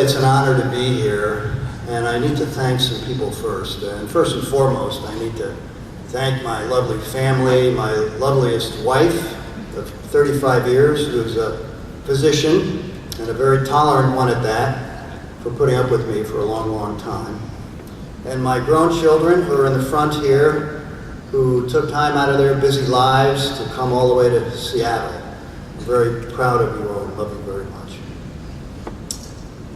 it's an honor to be here, and I need to thank some people first. And first and foremost, I need to thank my lovely family, my loveliest wife of 35 years, who's a physician, and a very tolerant one at that, for putting up with me for a long, long time. And my grown children who are in the front here, who took time out of their busy lives to come all the way to Seattle. I'm very proud of you all and love you very much.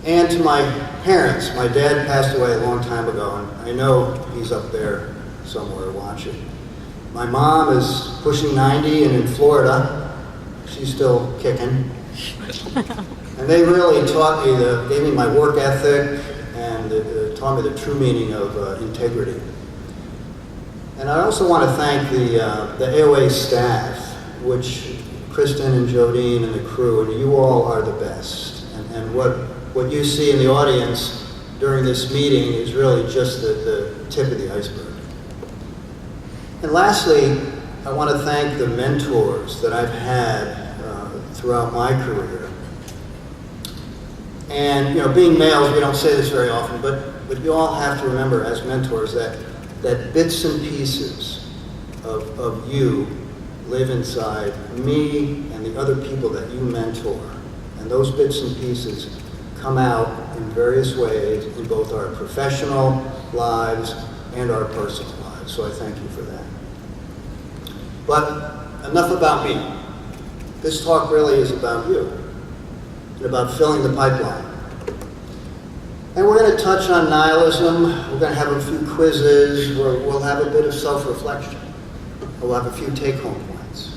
And to my parents, my dad passed away a long time ago, and I know he's up there somewhere watching. My mom is pushing 90 and in Florida. She's still kicking. And they really taught me, gave me my work ethic, and taught me the true meaning of integrity. And I also want to thank the AOA staff, which Kristen and Jodine and the crew, and you all are the best. And what you see in the audience during this meeting is really just the tip of the iceberg. And lastly, I want to thank the mentors that I've had throughout my career. And being males, we don't say this very often, but you all have to remember as mentors that bits and pieces of you live inside me and the other people that you mentor. And those bits and pieces come out in various ways in both our professional lives and our personal lives. So I thank you for that. But enough about me. This talk really is about you and about filling the pipeline. And we're going to touch on nihilism. We're going to have a few quizzes. We'll have a bit of self-reflection. We'll have a few take-home points.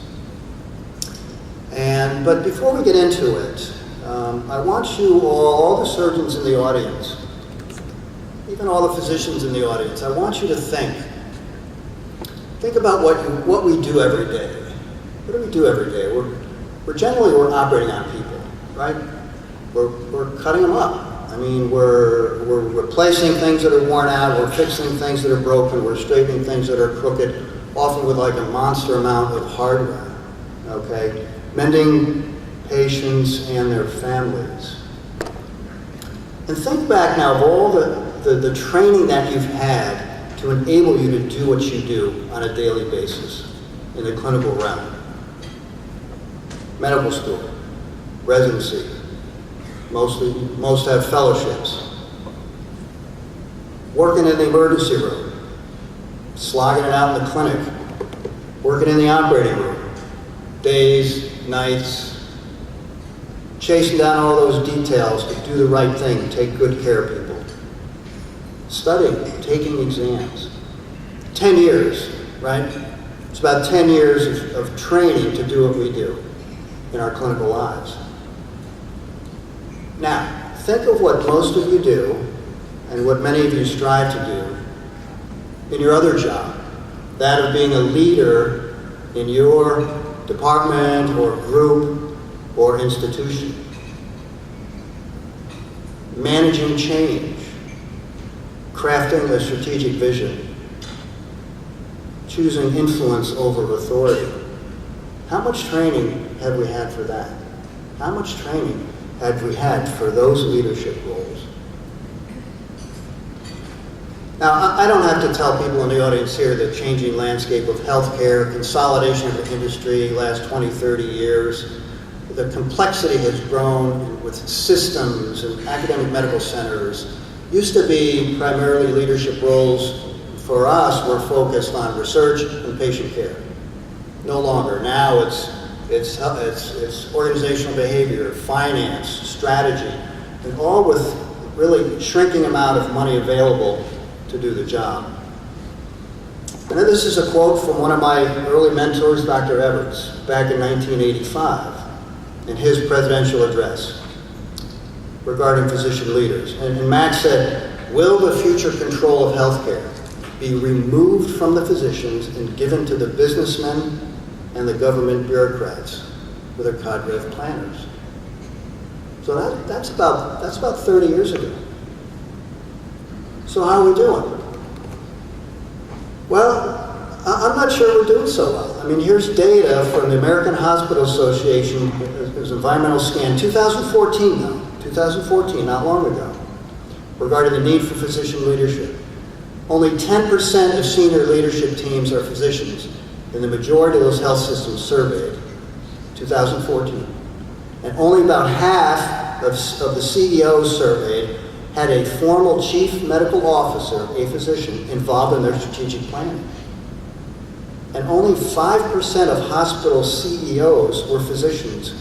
But before we get into it, I want you all the surgeons in the audience, even all the physicians in the audience, I want you to think about what we do every day. What do we do every day? We're operating on people, right? We're cutting them up. I mean, we're replacing things that are worn out, we're fixing things that are broken, we're straightening things that are crooked, often with like a monster amount of hardware, okay? Mending patients and their families. And think back now of all the training that you've had to enable you to do what you do on a daily basis in the clinical realm. Medical school, residency, most have fellowships. Working in the emergency room, slogging it out in the clinic, working in the operating room, days, nights, chasing down all those details to do the right thing, take good care of people. Studying, taking exams. 10 years, right? It's about 10 years of training to do what we do in our clinical lives. Now, think of what most of you do and what many of you strive to do in your other job, that of being a leader in your department or group or institution. Managing change, crafting a strategic vision, choosing influence over authority. How much training have we had for that? How much training have we had for those leadership roles? Now, I don't have to tell people in the audience here the changing landscape of healthcare, consolidation of the industry, last 20, 30 years. The complexity has grown with systems and academic medical centers. Used to be primarily leadership roles. For us, we're focused on research and patient care. No longer. Now it's organizational behavior, finance, strategy, and all with really shrinking amount of money available to do the job. And then this is a quote from one of my early mentors, Dr. Everts, back in 1985, in his presidential address regarding physician leaders. And Max said, "Will the future control of healthcare be removed from the physicians and given to the businessmen and the government bureaucrats with their cadre of planners?" So that's about 30 years ago. So how are we doing? Well, I'm not sure we're doing so well. I mean, here's data from the American Hospital Association, it was environmental scan, 2014 now, 2014, not long ago, regarding the need for physician leadership. Only 10% of senior leadership teams are physicians in the majority of those health systems surveyed, 2014. And only about half of the CEOs surveyed had a formal chief medical officer, a physician, involved in their strategic planning. And only 5% of hospital CEOs were physicians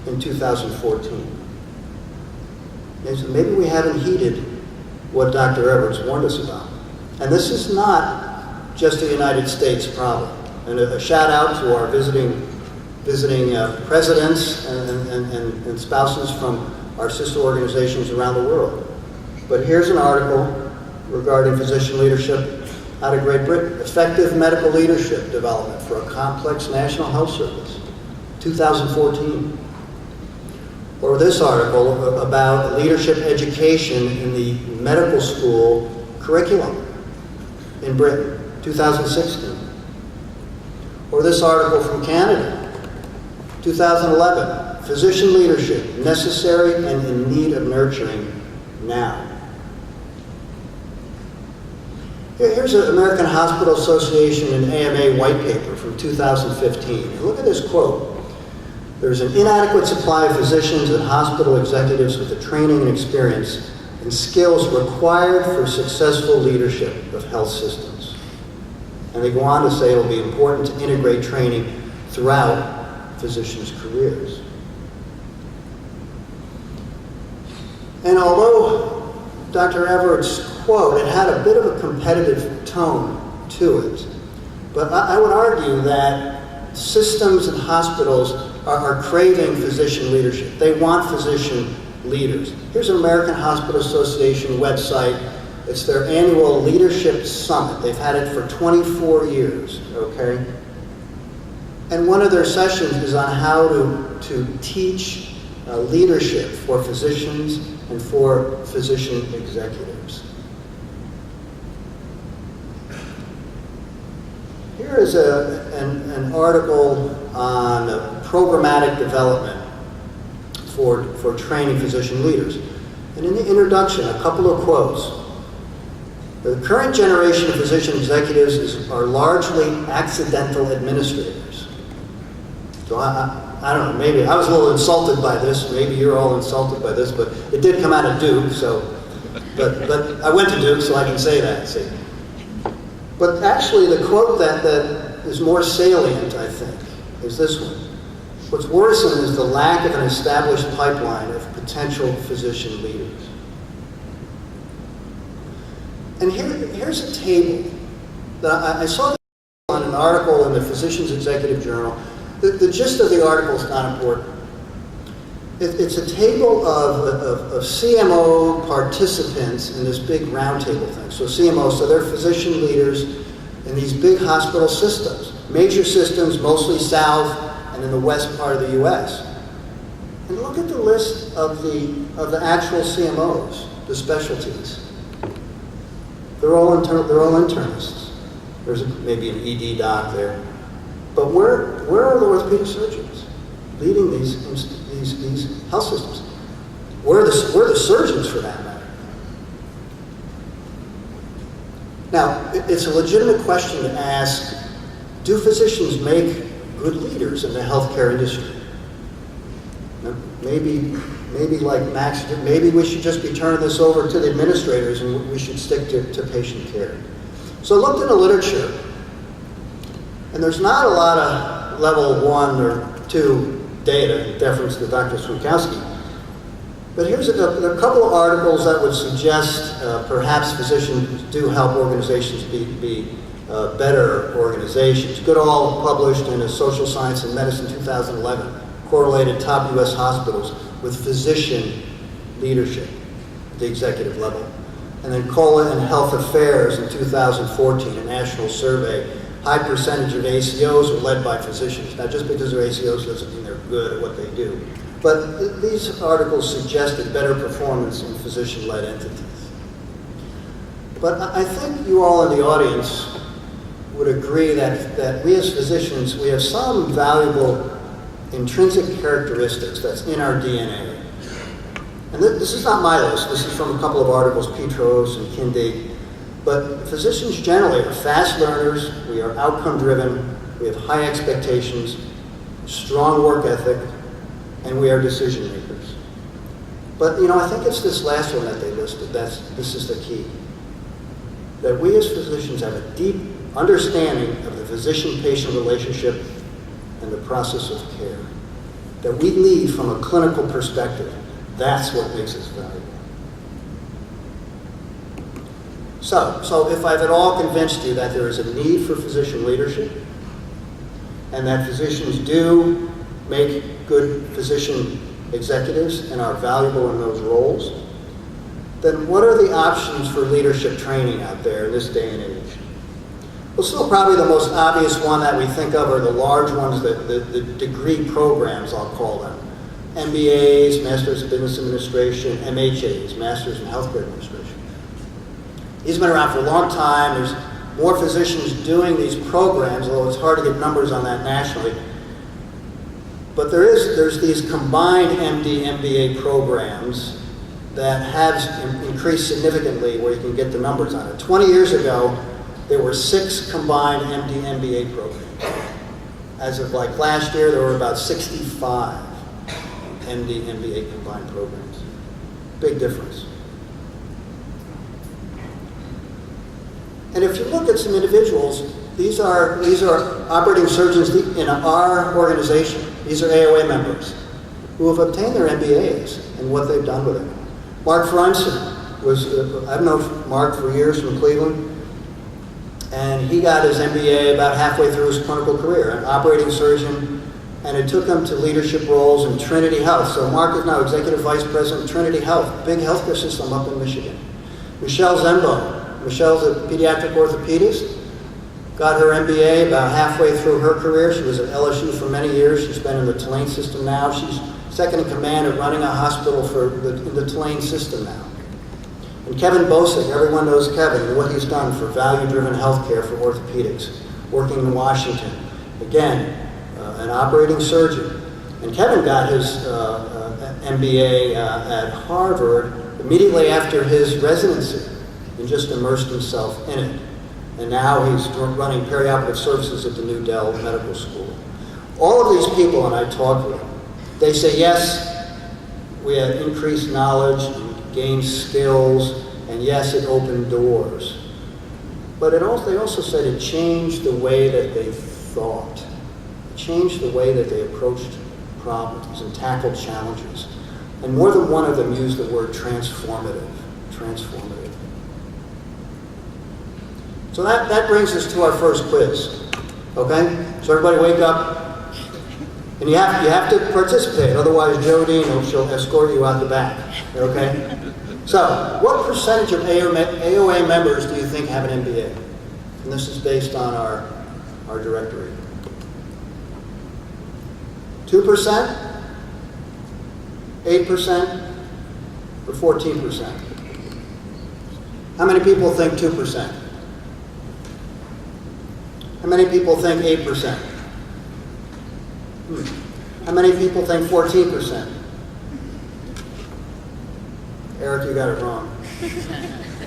in 2014. And so maybe we haven't heeded what Dr. Everett's warned us about. And this is not just a United States problem. And a shout out to our visiting presidents and spouses from our sister organizations around the world. But here's an article regarding physician leadership out of Great Britain. Effective medical leadership development for a complex national health service, 2014. Or this article about leadership education in the medical school curriculum in Britain, 2016. Or this article from Canada, 2011, physician leadership, necessary and in need of nurturing now. Here's an American Hospital Association and AMA white paper from 2015. Look at this quote. There's an inadequate supply of physicians and hospital executives with the training and experience and skills required for successful leadership of health systems. And they go on to say it will be important to integrate training throughout physicians' careers. And although Dr. Everett's quote, it had a bit of a competitive tone to it, but I would argue that systems and hospitals are craving physician leadership. They want physician leaders. Here's an American Hospital Association website. It's their annual leadership summit. They've had it for 24 years, okay? And one of their sessions is on how to teach leadership for physicians and for physician executives. Here is an article on programmatic development for training physician leaders. And in the introduction, a couple of quotes. The current generation of physician executives are largely accidental administrators. So I don't know, maybe I was a little insulted by this, maybe you're all insulted by this, but it did come out of Duke, so, but I went to Duke, so I can say that, see. But actually the quote that is more salient, I think, is this one. What's worrisome is the lack of an established pipeline of potential physician leaders. And here's a table that I saw on an article in the Physicians Executive Journal. The gist of the article is not important. It's a table of CMO participants in this big roundtable thing. So CMOs, so they're physician leaders in these big hospital systems, major systems, mostly south and in the west part of the U.S. And look at the list of the actual CMOs, the specialties. They're all internists. There's maybe an ED doc there. But where are the orthopedic surgeons leading these health systems? Where are the surgeons for that matter? Now, it's a legitimate question to ask, do physicians make good leaders in the healthcare industry? Maybe like Max, maybe we should just be turning this over to the administrators and we should stick to patient care. So I looked in the literature, and there's not a lot of level 1 or 2 data, in deference to Dr. Swinkowski. But here's a couple of articles that would suggest perhaps physicians do help organizations be better organizations. Goodall published in a Social Science and Medicine 2011, correlated top U.S. hospitals with physician leadership at the executive level. And then Cola and Health Affairs in 2014, a national survey, high percentage of ACOs are led by physicians. Now, just because they're ACOs doesn't mean they're good at what they do. But these articles suggested better performance in physician-led entities. But I think you all in the audience would agree that we as physicians, we have some valuable intrinsic characteristics that's in our DNA. and this is not my list, this is from a couple of articles, Petros and Kindig, but physicians generally are fast learners, we are outcome driven, we have high expectations, strong work ethic, and we are decision makers. But I think it's this last one that they listed, this is the key. That we as physicians have a deep understanding of the physician-patient relationship and the process of care. That we lead from a clinical perspective. That's what makes us valuable. So if I've at all convinced you that there is a need for physician leadership, and that physicians do make good physician executives and are valuable in those roles, then what are the options for leadership training out there in this day and age? Well, still probably the most obvious one that we think of are the large ones, the degree programs, I'll call them. MBAs, Masters of Business Administration, MHAs, Masters in Healthcare Administration. These have been around for a long time. There's more physicians doing these programs, although it's hard to get numbers on that nationally. But there's these combined MD, MBA programs that have increased significantly where you can get the numbers on it. 20 years ago, there were 6 combined MD, MBA programs. As of like last year, there were about 65 MD, MBA combined programs. Big difference. And if you look at some individuals, these are operating surgeons in our organization. These are AOA members who have obtained their MBAs and what they've done with it. Mark Frunson I've known Mark for years from Cleveland, and he got his MBA about halfway through his clinical career, an operating surgeon, and it took him to leadership roles in Trinity Health. So Mark is now Executive Vice President of Trinity Health, big healthcare system up in Michigan. Michelle Zembo. Michelle's a pediatric orthopedist, got her MBA about halfway through her career. She was at LSU for many years. She's been in the Tulane system now. She's second in command of running a hospital for the Tulane system now. And Kevin Bosick, everyone knows Kevin and what he's done for value-driven healthcare for orthopedics, working in Washington. Again, an operating surgeon. And Kevin got his MBA at Harvard immediately after his residency and just immersed himself in it. And now he's running perioperative services at the New Dell Medical School. All of these people, and I talk with them, they say, yes, we had increased knowledge, and gained skills, and yes, it opened doors. But they also said it changed the way that they thought. It changed the way that they approached problems and tackled challenges. And more than one of them used the word transformative. Transformative. So that brings us to our first quiz. Okay? So everybody wake up. And you have to participate, otherwise Jodine she'll escort you out the back. Okay? So, what percentage of AOA members do you think have an MBA? And this is based on our directory. 2%? 8%? Or 14%? How many people think 2%? How many people think 8%? How many people think 14%? Eric, you got it wrong.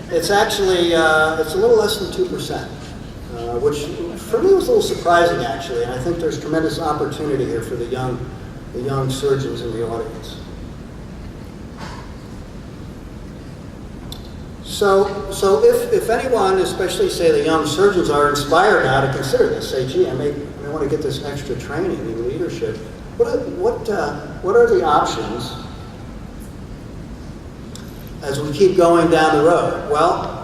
It's actually, it's a little less than 2%, which for me was a little surprising actually, and I think there's tremendous opportunity here for the young surgeons in the audience. So if anyone, especially say the young surgeons, are inspired now to consider this, say, gee, I may want to get this extra training in leadership, what are the options as we keep going down the road? Well,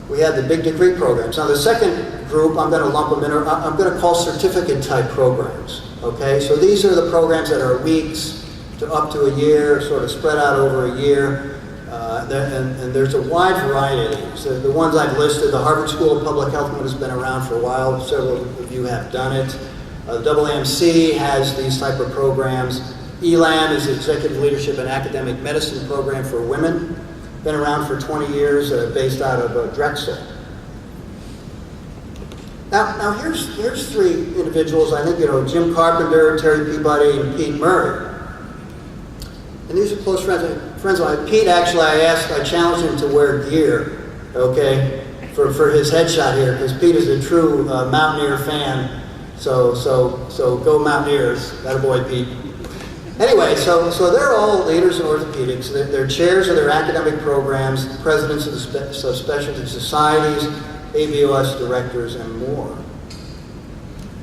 we have the big degree programs. Now the second group, I'm going to lump them in, I'm going to call certificate type programs. Okay, so these are the programs that are weeks to up to a year, sort of spread out over a year. And there's a wide variety of these. The ones I've listed, the Harvard School of Public Health one has been around for a while. Several of you have done it. AAMC has these type of programs. ELAM is the Executive Leadership and Academic Medicine program for women. Been around for 20 years, based out of Drexel. Now here's 3 individuals. I think Jim Carpenter, Terry Peabody, and Pete Murray. And these are close friends. friends of mine, Pete, actually, I challenged him to wear gear, okay, for his headshot here, because Pete is a true Mountaineer fan. So go Mountaineers, that boy Pete. Anyway, so they're all leaders in orthopedics. They're chairs of their academic programs, presidents of the specialty societies, ABOS directors, and more.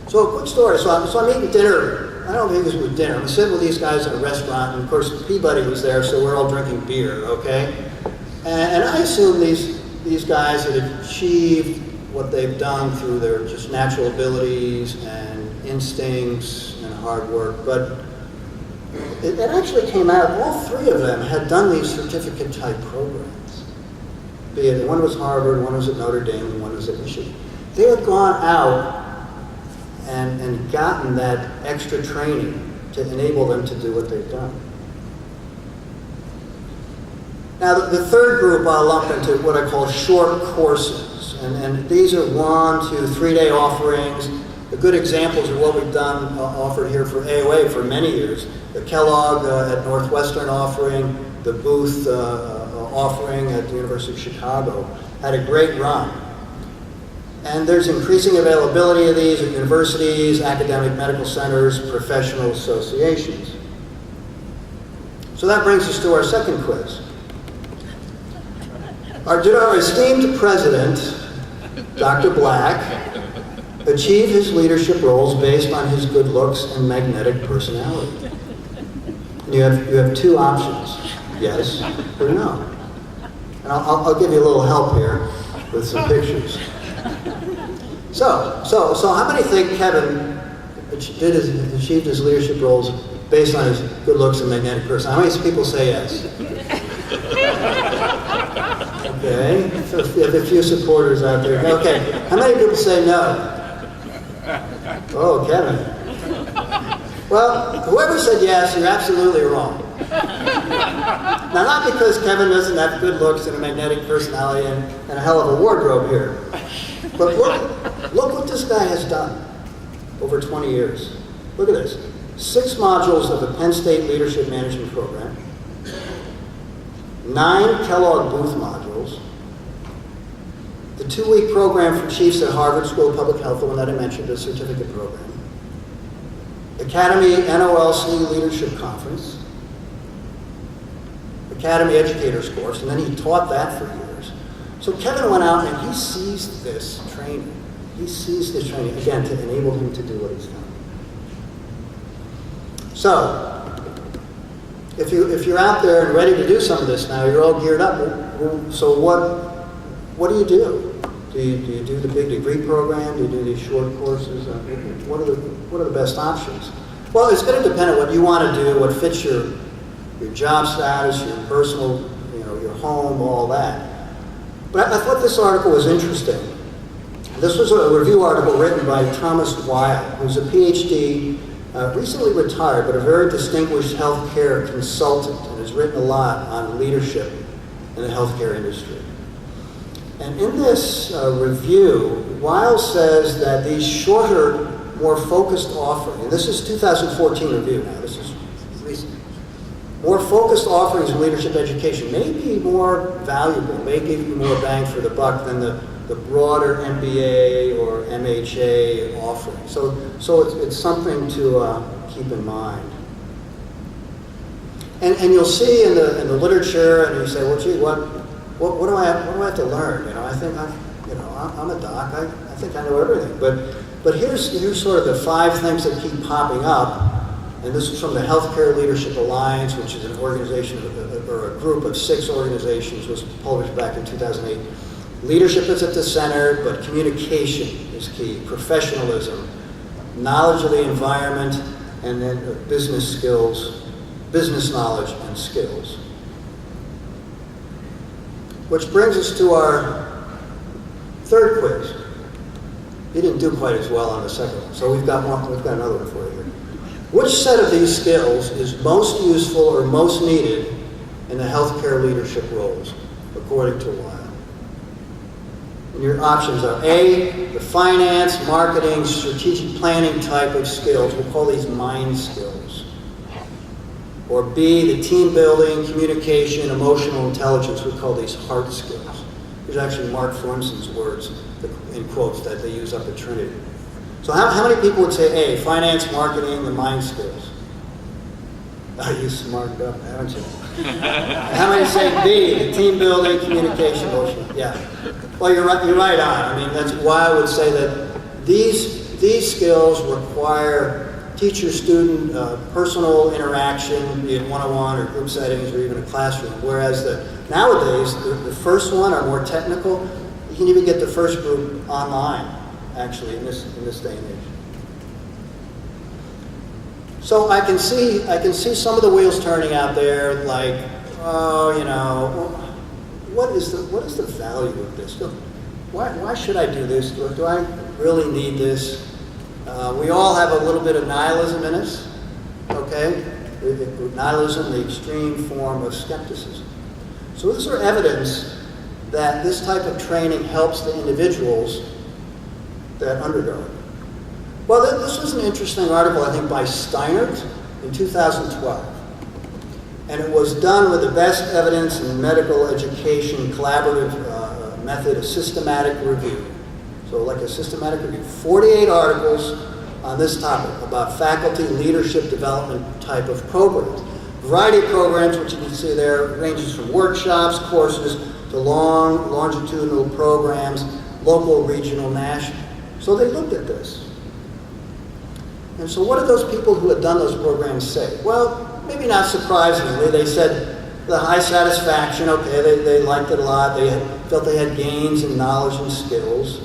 So a quick story. So I'm eating dinner. I don't think this was dinner. I'm sitting with these guys in a restaurant, and of course Peabody was there, so we're all drinking beer, okay? And I assume these guys had achieved what they've done through their just natural abilities and instincts and hard work, but it actually came out, all three of them had done these certificate-type programs. Be it, one was Harvard, one was at Notre Dame, and one was at Michigan. They had gone out and gotten that extra training to enable them to do what they've done. Now, the third group I'll lump into what I call short courses. And these are 1 to 3 day offerings. The good examples of what we've done offered here for AOA for many years. The Kellogg at Northwestern offering, the Booth offering at the University of Chicago had a great run. And there's increasing availability of these at universities, academic medical centers, professional associations. So that brings us to our second quiz. Did our esteemed president, Dr. Black, achieve his leadership roles based on his good looks and magnetic personality? And you have two options, yes or no. And I'll give you a little help here with some pictures. So how many think Kevin achieved his leadership roles based on his good looks and magnetic personality? How many people say yes? Okay, so you have a few supporters out there. Okay, how many people say no? Oh, Kevin. Well, whoever said yes, you're absolutely wrong. Now, not because Kevin doesn't have good looks and a magnetic personality and a hell of a wardrobe here, but look what this guy has done over 20 years. Look at this. 6 modules of the Penn State Leadership Management Program, 9 Kellogg Booth modules, the 2-week program for chiefs at Harvard School of Public Health, the one that I mentioned, the certificate program, Academy NOLC Leadership Conference, Academy Educators course, and then he taught that for years. So Kevin went out and he seized this training. He seized this training, again, to enable him to do what he's done. So, if you're out there and ready to do some of this now, you're all geared up. So what do you do? Do you do the big degree program? Do you do these short courses? What are the best options? Well, it's going to depend on what you want to do, what fits your job status, your personal, your home, all that. But I thought this article was interesting. This was a review article written by Thomas Weil, who's a PhD, recently retired, but a very distinguished healthcare consultant, and has written a lot on leadership in the healthcare industry. And in this review, Weil says that these shorter, more focused offerings, and this is 2014 review now, this is recent, more focused offerings in leadership education may be more valuable, may give you more bang for the buck than the broader MBA or MHA offering. So it's something to keep in mind. And you'll see in the literature, and you say, well, gee, what do I have to learn? I think I'm a doc. I think I know everything. But here's sort of the 5 things that keep popping up. And this is from the Healthcare Leadership Alliance, which is an organization or a group of 6 organizations, was published back in 2008. Leadership is at the center, but communication is key. Professionalism, knowledge of the environment, and then business skills, business knowledge and skills. Which brings us to our third quiz. He didn't do quite as well on the second one, so we've got another one for you here. Which set of these skills is most useful or most needed in the healthcare leadership roles, according to Weil? And your options are A, the finance, marketing, strategic planning type of skills. We'll call these mind skills. Or B, the team building, communication, emotional intelligence. We call these hard skills. These are actually Mark Fromson's words in quotes that they use up at Trinity. So how many people would say A, finance, marketing, the mind skills? Oh, you smarted up, haven't you? How many say B, the team building, communication, emotional? Yeah. Well, you're right on. I mean, that's why I would say that these skills require teacher-student personal interaction, be it one-on-one or group settings or even a classroom. Whereas nowadays, the first one are more technical. You can even get the first group online, actually, in this day and age. So I can see some of the wheels turning out there, like, oh, you know, what is the value of this? Why should I do this? Do I really need this? We all have a little bit of nihilism in us, okay? Nihilism, the extreme form of skepticism. So is there evidence that this type of training helps the individuals that undergo it? Well, this was an interesting article, I think, by Steinert in 2012. And it was done with the best evidence in medical education collaborative method of systematic review. So like a systematic review, 48 articles on this topic about faculty leadership development type of programs. Variety of programs, which you can see there, ranges from workshops, courses, to long, longitudinal programs, local, regional, national. So they looked at this. And so what did those people who had done those programs say? Well, maybe not surprisingly, they said the high satisfaction, okay, they liked it a lot, they felt they had gains in knowledge and skills.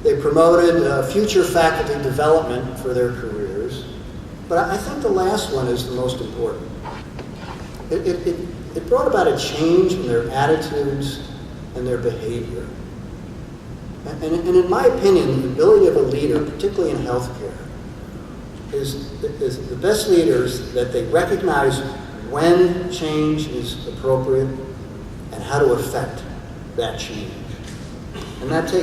They promoted future faculty development for their careers. But I think the last one is the most important. It brought about a change in their attitudes and their behavior. And in my opinion, the ability of a leader, particularly in healthcare, is the best leaders that they recognize when change is appropriate and how to affect that change. And that's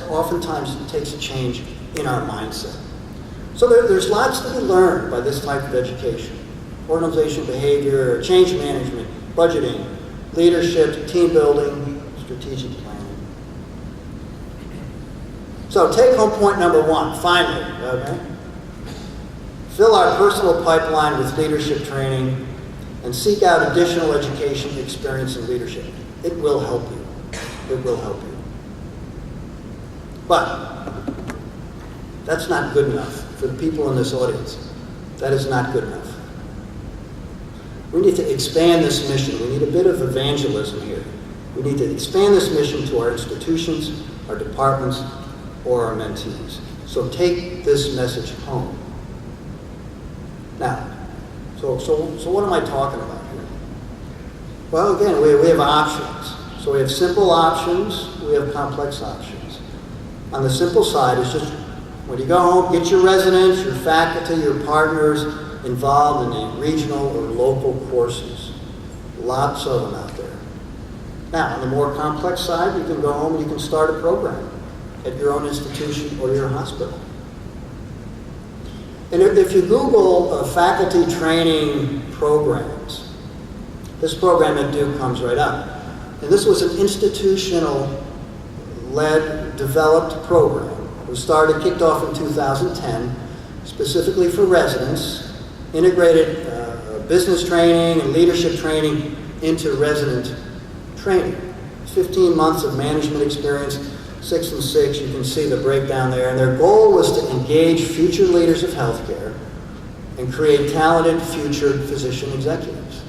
oftentimes takes a change in our mindset. So there's lots to be learned by this type of education. Organization behavior, change management, budgeting, leadership, team building, strategic planning. So take home point number one, finally, okay? Fill our personal pipeline with leadership training and seek out additional education, experience, and leadership. It will help you. It will help you. But that's not good enough for the people in this audience. That is not good enough. We need to expand this mission. We need a bit of evangelism here. We need to expand this mission to our institutions, our departments, or our mentees. So take this message home. Now, so what am I talking about here? Well, again, we have options. So we have simple options, we have complex options. On the simple side is just when you go home, get your residents, your faculty, your partners involved in the regional or local courses. Lots of them out there. Now, on the more complex side, you can go home and you can start a program at your own institution or your hospital. And if you Google faculty training programs, this program at Duke comes right up. And this was an institutional-led, developed program. It was kicked off in 2010, specifically for residents, integrated business training and leadership training into resident training. 15 months of management experience, 6 and 6, you can see the breakdown there. And their goal was to engage future leaders of healthcare and create talented future physician executives.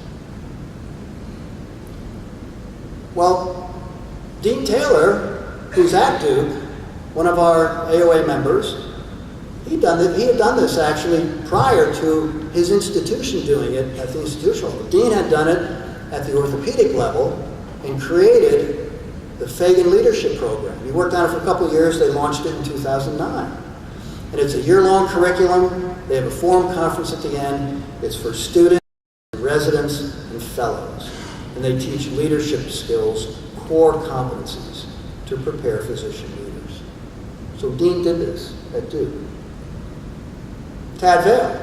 Well, Dean Taylor, who's at Duke, one of our AOA members, he had done this actually prior to his institution doing it at the institutional level. Dean had done it at the orthopedic level and created the Fagan Leadership Program. He worked on it for a couple of years. They launched it in 2009. And it's a year-long curriculum. They have a forum conference at the end. It's for students, residents, and fellows. And they teach leadership skills, core competencies to prepare physician leaders. So Dean did this at Duke. Tad Vail.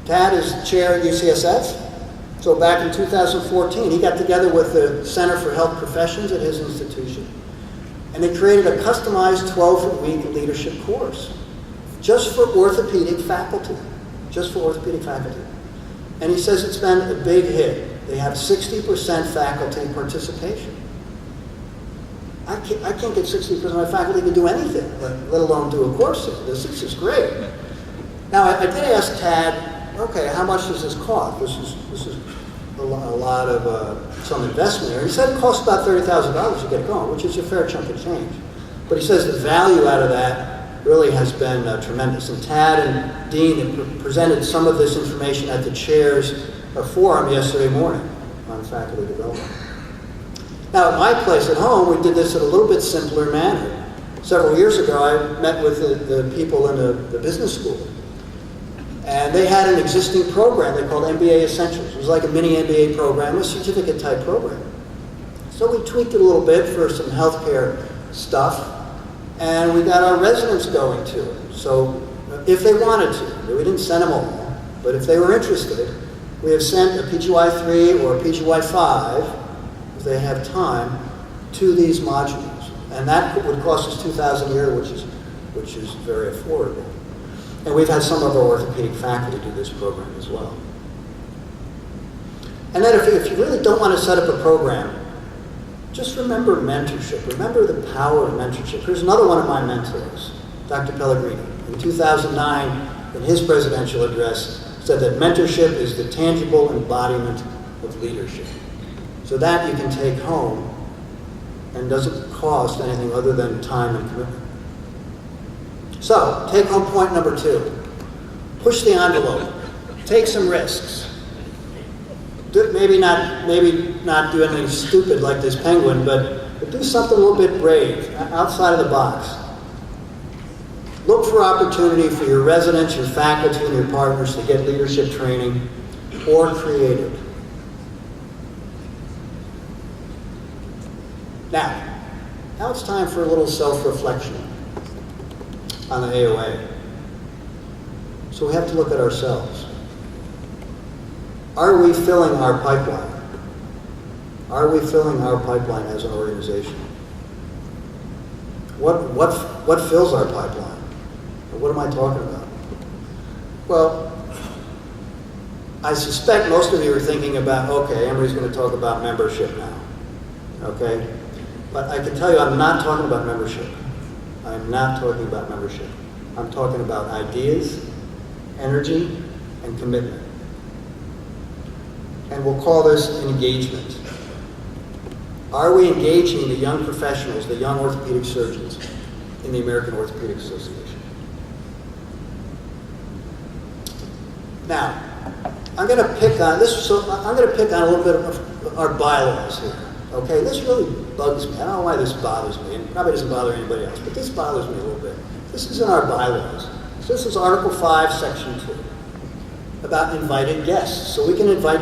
Tad is chair at UCSF. So back in 2014, he got together with the Center for Health Professions at his institution, and they created a customized 12-week leadership course just for orthopedic faculty, And he says it's been a big hit. They have 60% faculty participation. I can't get 60% of my faculty to do anything, let alone do a course like this. This is great. Now, I did ask Tad, okay, how much does this cost? This is a lot of some investment here. He said it costs about $30,000 to get going, which is a fair chunk of change. But he says the value out of that really has been tremendous. And Tad and Dean have presented some of this information at the chair's forum yesterday morning on faculty development. Now, at my place at home, we did this in a little bit simpler manner. Several years ago, I met with the people in the business school. And they had an existing program they called MBA Essentials. It was like a mini MBA program, a certificate type program. So we tweaked it a little bit for some healthcare stuff, and we got our residents going to it. So if they wanted to, we didn't send them all, but if they were interested, we have sent a PGY 3 or a PGY 5, if they have time, to these modules. And that would cost us $2,000 a year, which is very affordable. And we've had some of our orthopedic faculty do this program as well. And then if you really don't want to set up a program, just remember mentorship. Remember the power of mentorship. Here's another one of my mentors, Dr. Pellegrini. In 2009, in his presidential address, said that mentorship is the tangible embodiment of leadership. So that you can take home and doesn't cost anything other than time and commitment. So, take home point number 2. Push the envelope. Take some risks. Maybe not do anything stupid like this penguin, but do something a little bit brave, outside of the box. Look for opportunity for your residents, your faculty, and your partners to get leadership training or creative. Now it's time for a little self-reflection on the AOA. So we have to look at ourselves. Are we filling our pipeline? Are we filling our pipeline as an organization? What fills our pipeline? What am I talking about? Well, I suspect most of you are thinking about, okay, Emery's going to talk about membership now. Okay? But I can tell you I'm not talking about membership. I'm not talking about membership. I'm talking about ideas, energy, and commitment. And we'll call this engagement. Are we engaging the young professionals, the young orthopedic surgeons in the American Orthopaedic Association? Now, I'm going to pick on this. So I'm going to pick on a little bit of our bylaws here. Okay, this really bugs me. I don't know why this bothers me, and probably doesn't bother anybody else, but this bothers me a little bit. This is in our bylaws. So this is Article 5, Section 2, about invited guests. So we can invite